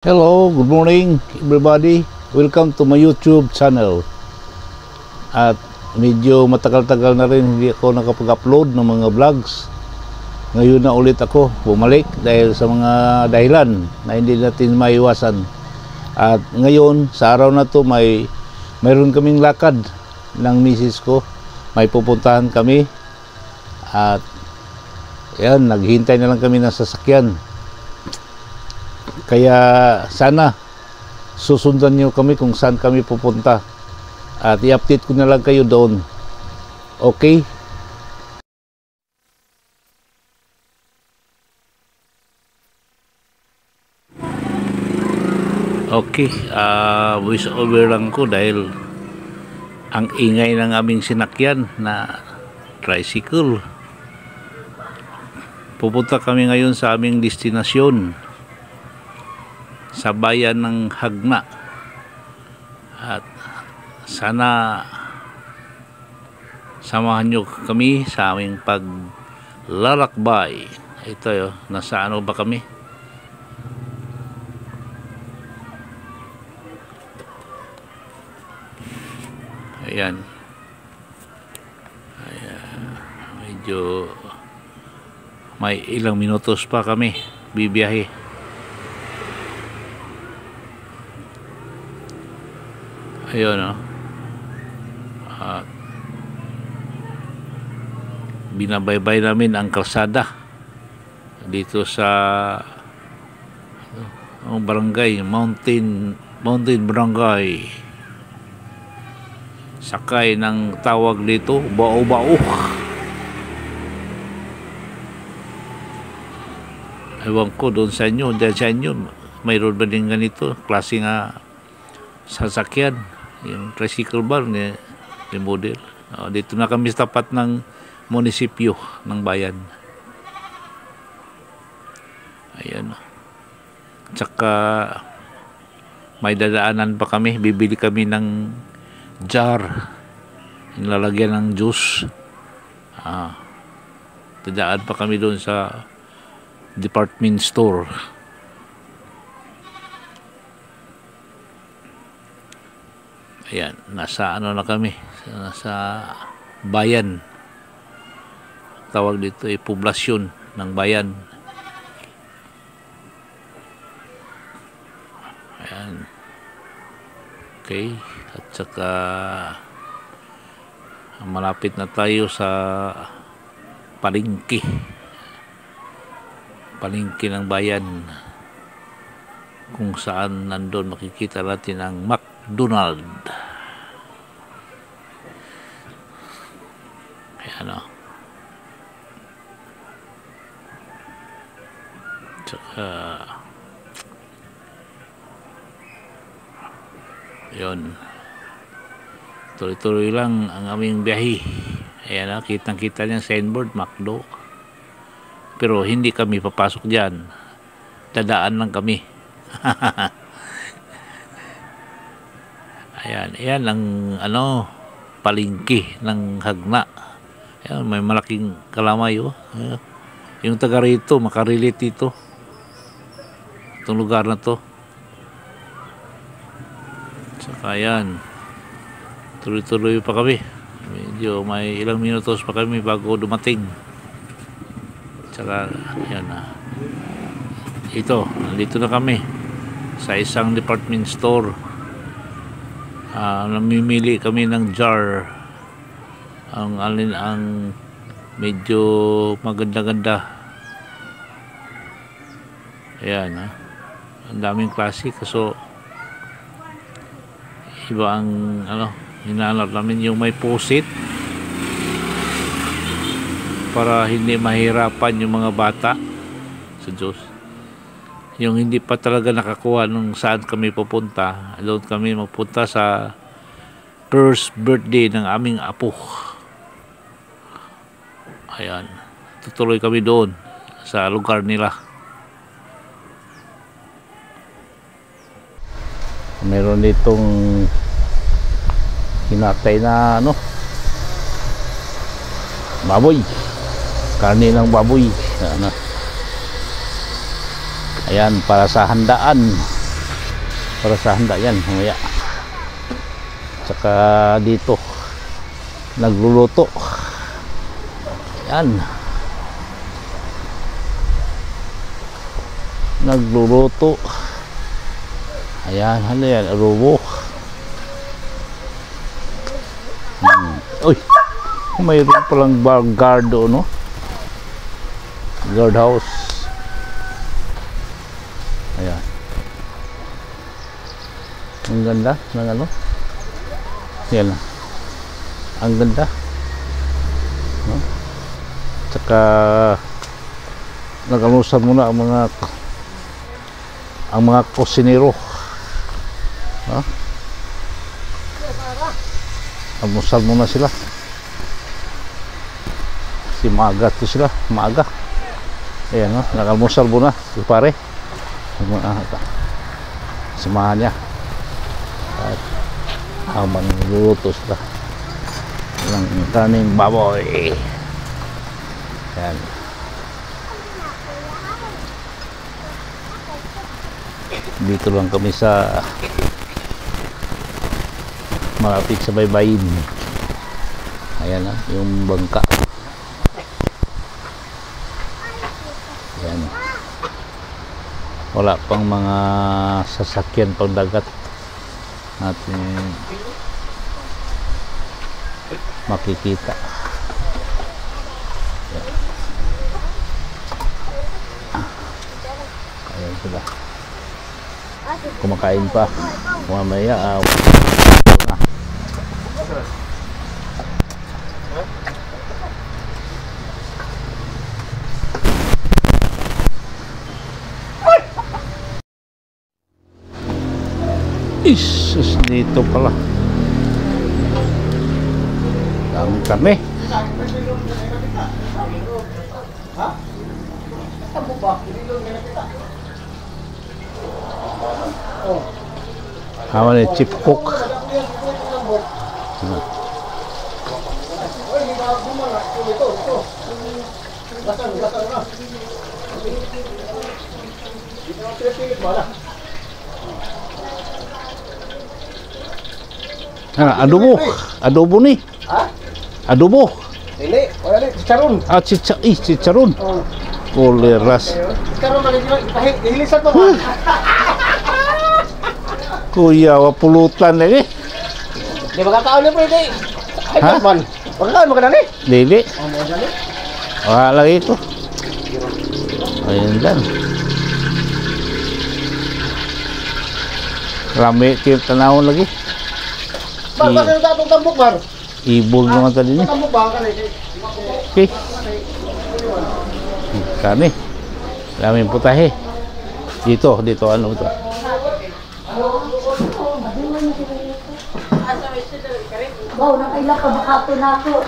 Hello, good morning everybody. Welcome to my YouTube channel. At medyo matagal-tagal na rin hindi ako nakapag-upload ng mga vlogs. Ngayon na ulit ako bumalik dahil sa mga dahilan na hindi natin maiwasan. At ngayon sa araw na to mayroon kaming lakad ng misis ko. May pupuntahan kami. At yan, naghintay na lang kami ng sasakyan. Kaya sana susundan niyo kami kung saan kami pupunta at i-update ko na lang kayo doon. Okay? Okay, voice over lang ko dahil ang ingay ng aming sinakyan na tricycle. Pupunta kami ngayon sa aming destinasyon sa bayan ng Hagna, at sana samahan nyo kami sa aming paglalakbay. Ito nasa ano ba kami? Ayan, medyo may ilang minutos pa kami bibiyahe. Ayun, binabaybay namin ang kalsada dito sa barangay Mountain Barangay. Sakay ng tawag dito bao-bao. Ewan ko doon sa inyo, dyan sa inyo mayroon ba din ganito klase nga sasakyan, yung tricycle bar ni model. Dito na kami sa tapat ng munisipyo ng bayan. Ayan. Tsaka may dadaanan pa kami, bibili kami ng jar, yung lalagyan ng juice. Dadaan pa kami doon sa department store. Ayan, nasa ano na kami, nasa bayan. Tawag dito poblasyon ng bayan. Ayan. Okay, at saka malapit na tayo sa palengke ng bayan, kung saan nandun makikita natin ang McDonald. Ayan, tsaka yun, tuloy-tuloy lang ang aming biyahe. Ayan, kitang-kita niya signboard McDo, pero hindi kami papasok dyan, dadaan lang kami. Ayan ang palengke ng Hagna. Ayan, may malaking kalamay. Yung taga rito makarelate dito, itong lugar na to. Saka ayan, tuloy-tuloy pa kami, medyo may ilang minutos pa kami bago dumating. Saka ayan nandito na kami sa isang department store. Namimili kami ng jar, ang medyo maganda-ganda. Ayan, ang daming klase, kaso iba ang hinanap namin yung may pusit para hindi mahirapan yung mga bata sa Diyos. Yung hindi pa talaga nakakuha nung saan kami pupunta, doon kami magpunta sa first birthday ng aming apo. Ayan, tutuloy kami doon sa lugar nila. Meron ditong hinatay na baboy, karne ng baboy. Ayan, para sa handaan. para sa handa yan mamaya. Tsaka dito nagluluto yan, nagluluto. Ayan, ano yan, adobo. Uy, mayroon palang guard doon, no? Guard house. Ayan, ang ganda ng ano. Yan, ang ganda, no? Tsaka nag-alusan muna ang mga kusinero, no? Almusal muna sila si maaga to sila, maaga. Ayan, no? Nag-almusal muna si pare, samahan niya at habang luluto sila ng karning baboy. Ayan. Dito lang kami sa malapit sa baybayin. Ayan na yung bangka. Ayan, wala pang mga sasakyan pang dagat natin makikita. Ayan sila kumakain pa. Mamaya isus, dito pala dami kami. Hawa ni chip cook. Adobo ni. Ha? Adobo. Dili, wala ni chicharon. Chicharon. Koleras. Chicharon lagi dihilisan to. Kuya, wapulutan lagi. Di magkakaon ni pwede. Ay, man. Magkakaon mo kanani? Dili. Mo dali. Wala lagi ito. Ayun lang. Rami tiyong tanawon lagi. Bar, bakit natong tambok, Bar? Ibog naman tadi ni. Tambok ba? Okay. Kani. Daming putahe. Dito ano ito? Wow, nakaila ka bakato na ako.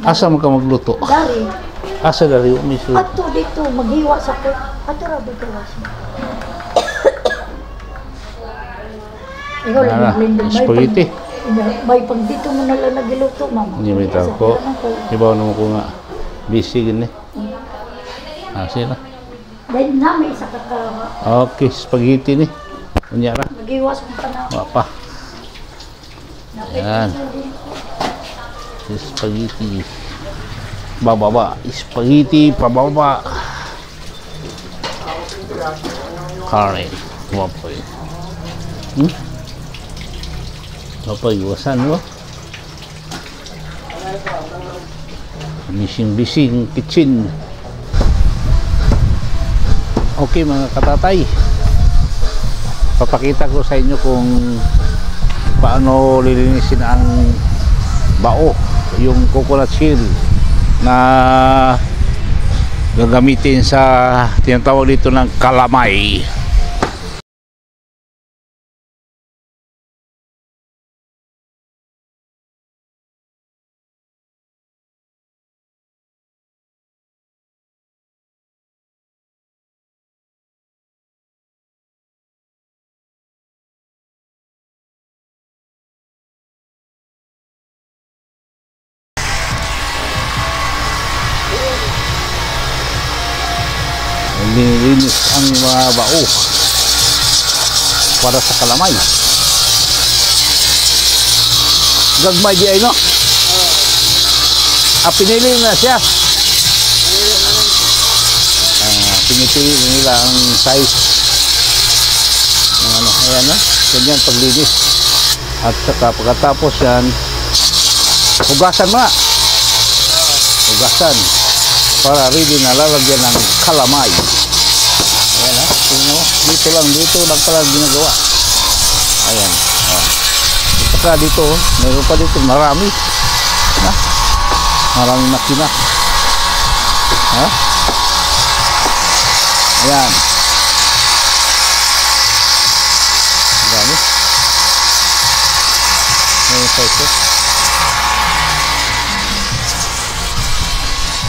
Asa mo ka magluto? Dari. Asa dari umiso? Ato dito, maghiwa sa ko. Ato ra ba gawas mo? Ikaw lang naglindol. Spaghetti. May pag dito mo nalang nagiluto, mama. Hindi may tao ko. Ibaw naman ko nga. Busy gini. Sila. Dahil na may isa ka ka. Okay, spaghetti ni. Kunyara. Maghiwas mo pa na. Wapa. Yan. Spaghetti. Bababa. Spaghetti pababa. Karen. Wapa yun. Wapa iwasan mo. Bising-bising kitchen. Okay mga katatay, papakita ko sa inyo kung paano lilinisin ang bao, yung coconut shell na gagamitin sa tinatawag dito ng kalamay. Nililinis ang mga bao. para sa kalamay. Gagmay di ay no? Pinili na siya. Pinipili nila ang size ng ano, ayan na, ganyan paglinis. At saka pagkatapos yan, hugasan mo na. Hugasan para ready na lalagyan ng kalamay. Ayan na, tingnan mo, dito lang pala ginagawa. Ayan, at saka dito, mayroon pa dito marami na, maraming makina. Ha? Ayan. Dami. Ngayon sa ito.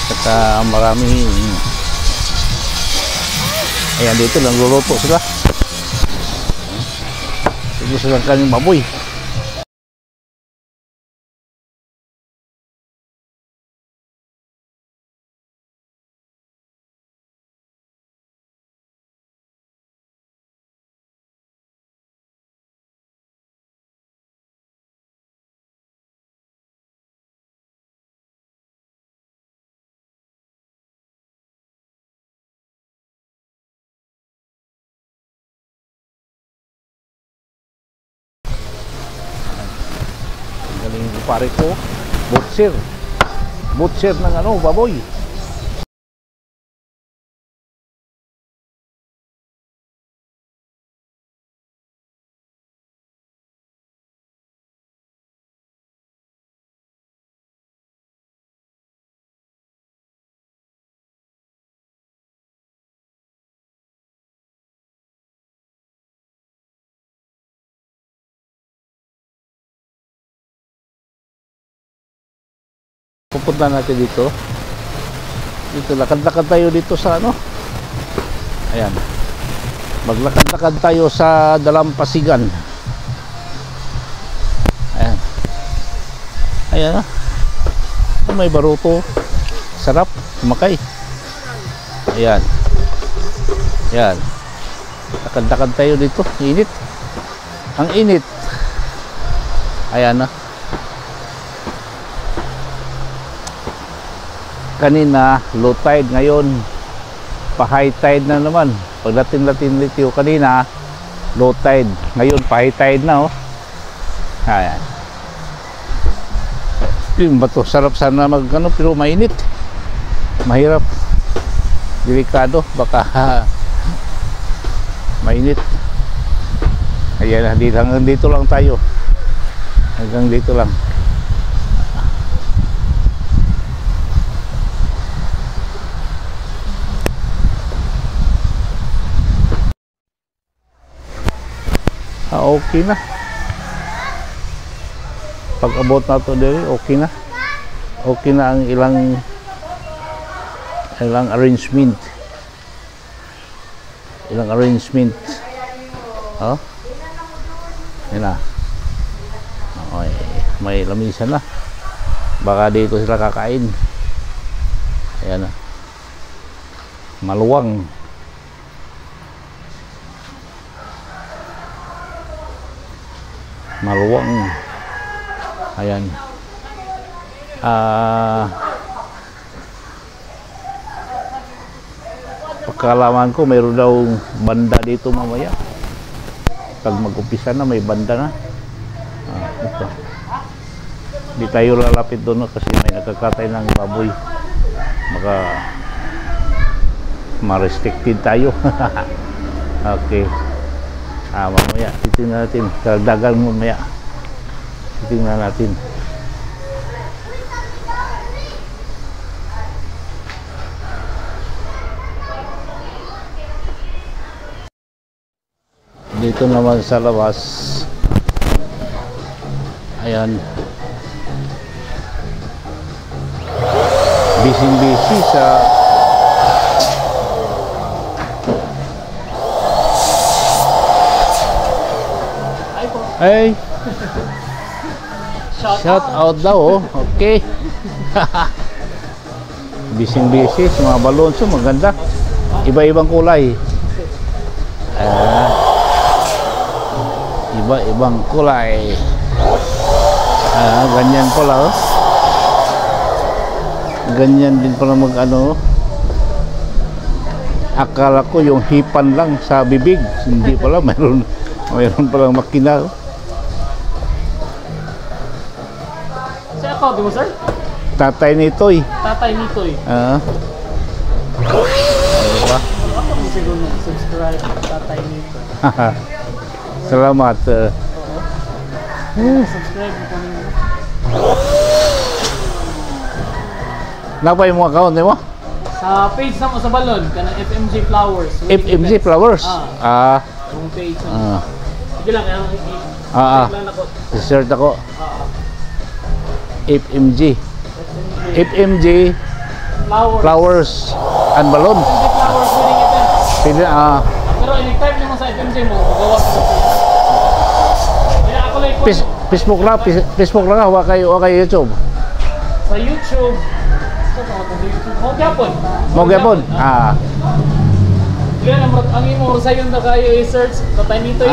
Saka marami. Ayan, dito lang luluto sila. Ito silang kanyang baboy. Galing yung pare ko, butcher ng ano, baboy. Pupunta natin dito. Dito, lakad-lakad tayo dito sa ano. Ayan. Maglakad-lakad tayo sa Dalampasigan. Ayan. Ayan na. May baruto. Sarap. Kumakay. Ayan. Ayan. Lakad-lakad tayo dito. Init. Ang init. Ayan na. Kanina low tide, ngayon pa high tide na naman. Pagdating litio kanina low tide, ngayon pa high tide na oh. Ayan. Yung bato, sarap sana mag ano, pero mainit. Mahirap. Delikado, baka mainit. Ayan, hanggang dito lang tayo. Hanggang dito lang. Okay na. Pag abot na to dito, okay na. Okay na ang ilang arrangement. Ilang arrangement. Oh. Yan na. Okay. May lamisa na. Baka dito sila kakain. Ayan na. Maluwang. Maluwang. Ayan. Pagkalaman ko mayroon daw banda dito mamaya. Pag mag-umpisa na may banda na. Ito. Di tayo lalapit doon kasi may nagkakatay ng baboy. Baka ma-restricted tayo. Okay. Mamaya titingnan natin, karagdagan mo mamaya, titingnan natin. Dito naman sa labas, ayan, busy sa ay, shout out daw, okay. Busy sa mga balon, so maganda, iba-ibang kulay. Iba-ibang kulay. Ganyan pala, oh. Ganyan din pala mag-ano. Akala ko yung hipan lang sa bibig. Hindi pala, mayroon palang makina, oh. Sa account mo, sir? Tatay nito, eh. Tatay Nitoy. Diba? Ako mo siguro subscribe Tatay Nitoy. Salamat. Subscribe mo kami. Napay mo account mo? Sa page na mo sa balon, kanang FMJ Flowers. FMJ Flowers? Yung page na. Sige lang, kaya lang ako. Research ako. FMG. FMG Flowers and Balloon. FMJ Flowers wedding event. Pili, Pero in-type naman sa FMJ mo, magawa ko sa page. Kaya ako lang Facebook lang, huwag kayo YouTube. sa YouTube. Mo gyapon. Mo gyapon? Yan ang imo sa yun na kayo i-search Tatay Nitoy.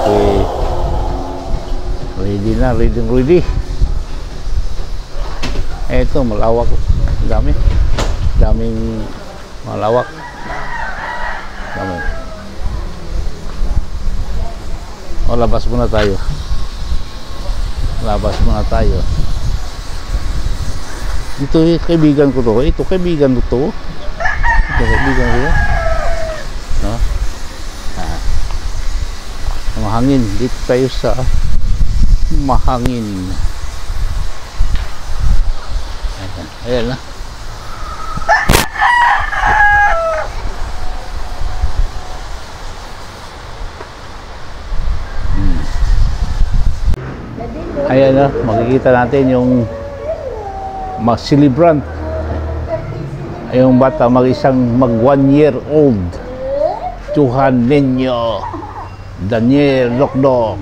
Okay. Ready. Ito, malawak. Daming malawak. Dami. Labas muna tayo. Ito kaibigan ko to. Ito kaibigan ko to. No? Mahangin. Dito tayo sa mahangin. Ayan na. Ayan na, makikita natin yung celebrant. Yung bata, mag-1 year old. Juhan Niño Daniel Lokdok.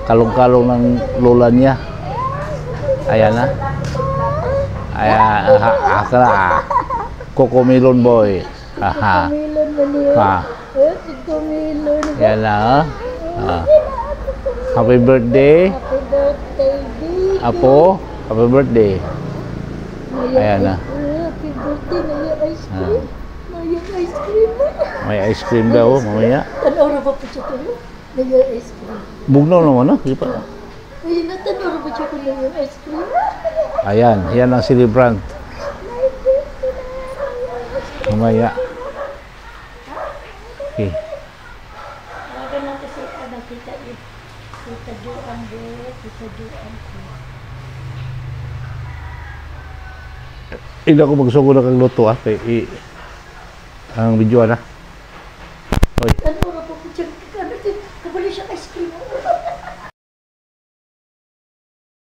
Kalong-kalong ng lola niya. Ayan na. Ayan, akala. Cocomelon boy. Ayan na. Happy birthday. Apo, happy birthday. Ayan na. Happy birthday, may ice cream. May ice cream daw, mamaya. Tanoro ba po siya kayo? May ice cream. Bugnaw naman, no? Di pa. Ay, natanoro ba siya kayo yung ice cream? Ayan, yan ang celebrant. Mamaya. Okay. Tawagan lang kasi nakita yun. Kita Juan po. Hindi ako magsugo na kang luto, kay ang video na.